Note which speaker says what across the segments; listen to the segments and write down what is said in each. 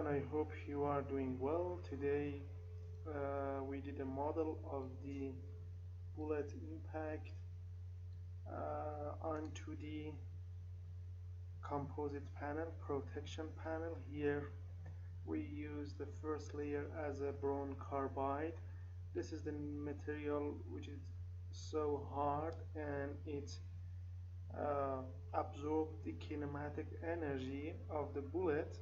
Speaker 1: everyone, I hope you are doing well. Today we did a model of the bullet impact onto the composite panel, protection panel. Here we use the first layer as a boron carbide. This is the material which is so hard and it uh, absorbs the kinematic energy of the bullet.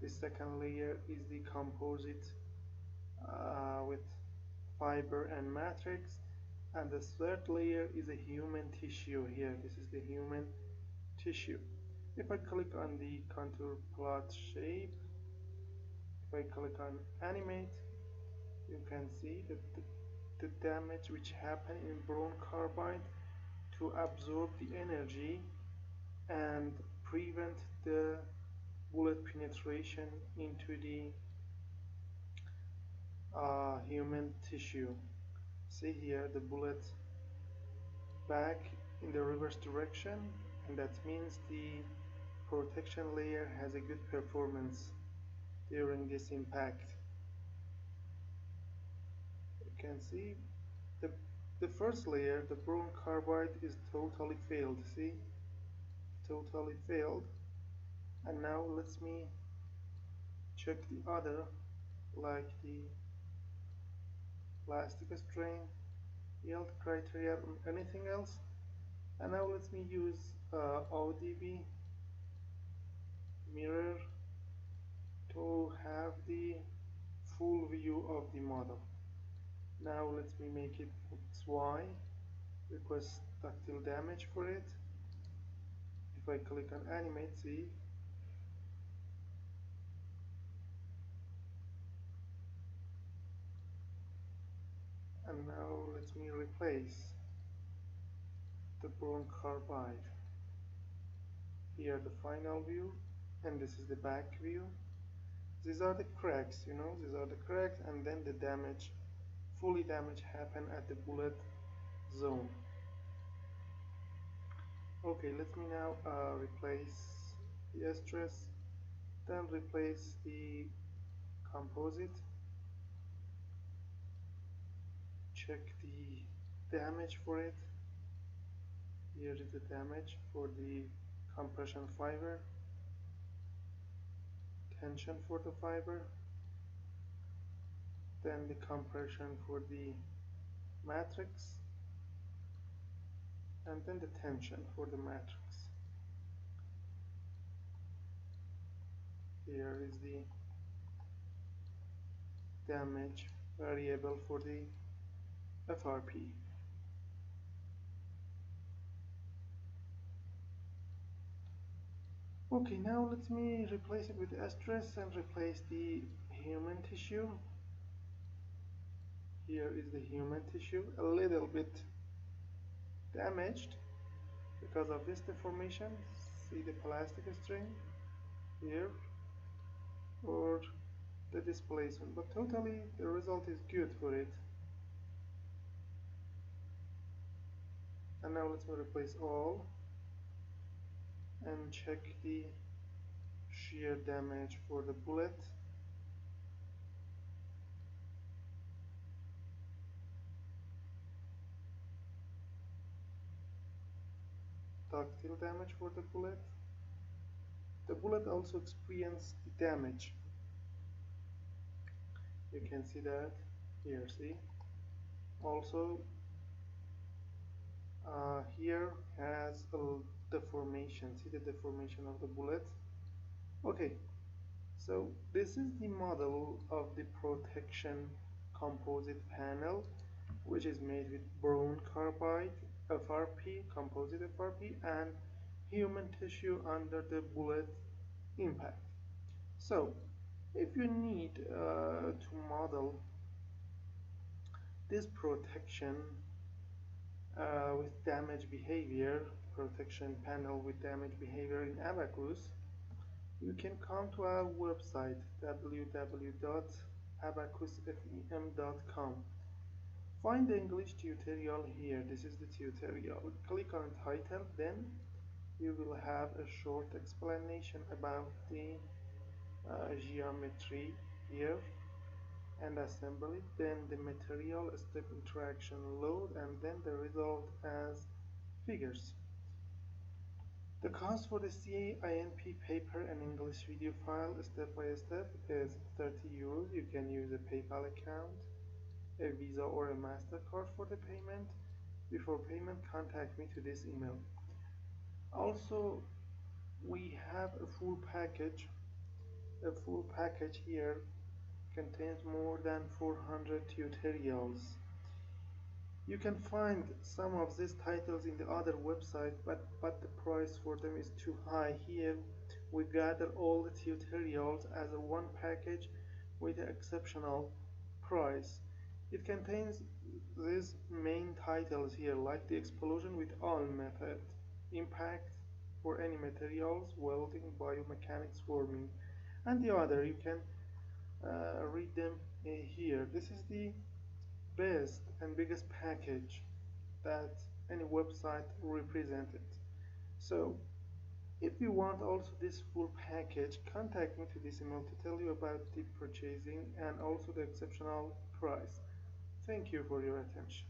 Speaker 1: The second layer is the composite with fiber and matrix, and the third layer is a human tissue. Here this is the human tissue. If I click on the contour plot shape, if I click on animate, you can see that the damage which happened in boron carbide to absorb the energy and prevent the bullet penetration into the human tissue. See here the bullet back in the reverse direction, and that means the protection layer has a good performance during this impact. You can see the first layer, the boron carbide, is totally failed. See, totally failed. And now let me check the other, like the plastic strain, yield criteria, and anything else. And now let me use ODB mirror to have the full view of the model. Now let me make it XY, request tactile damage for it. If I click on animate, see, and now let me replace the boron carbide. Here the final view, and this is the back view. These are the cracks, these are the cracks, and then the damage, fully damage happened at the bullet zone. Okay, let me now replace the stress, then replace the composite, check the damage for it. Here is the damage for the compression fiber, tension for the fiber, then the compression for the matrix, and then the tension for the matrix. Here is the damage variable for the FRP. Okay, now let me replace it with stress and replace the human tissue. Here is the human tissue, a little bit damaged because of this deformation. See the plastic string here, or the displacement, but totally the result is good for it. And now let me replace all and check the shear damage for the bullet. Tactile damage for the bullet. The bullet also experienced the damage. You can see that here, see? Also here has a deformation. See the deformation of the bullet? Okay, so this is the model of the protection composite panel, which is made with boron carbide, FRP, composite FRP, and human tissue under the bullet impact. So if you need to model this protection with damage behavior, protection panel with damage behavior in Abaqus, you can come to our website www.abaqusfem.com. Find the English tutorial here. This is the tutorial. Click on title, then you will have a short explanation about the geometry here and assemble it, then the material step interaction load, and then the result as figures. The cost for the CINP paper and English video file step by step is 30 euros. You can use a PayPal account, a Visa or a MasterCard for the payment. Before payment, contact me to this email. Also, we have a full package. A full package here contains more than 400 tutorials. You can find some of these titles in the other website, but the price for them is too high. Here we gather all the tutorials as a one package with an exceptional price. It contains these main titles here, like the explosion with all method, impact for any materials, welding, biomechanics, forming, and the other. You can read them here. This is the best and biggest package that any website represented. So if you want also this full package, contact me to this email to tell you about the purchasing and also the exceptional price. Thank you for your attention.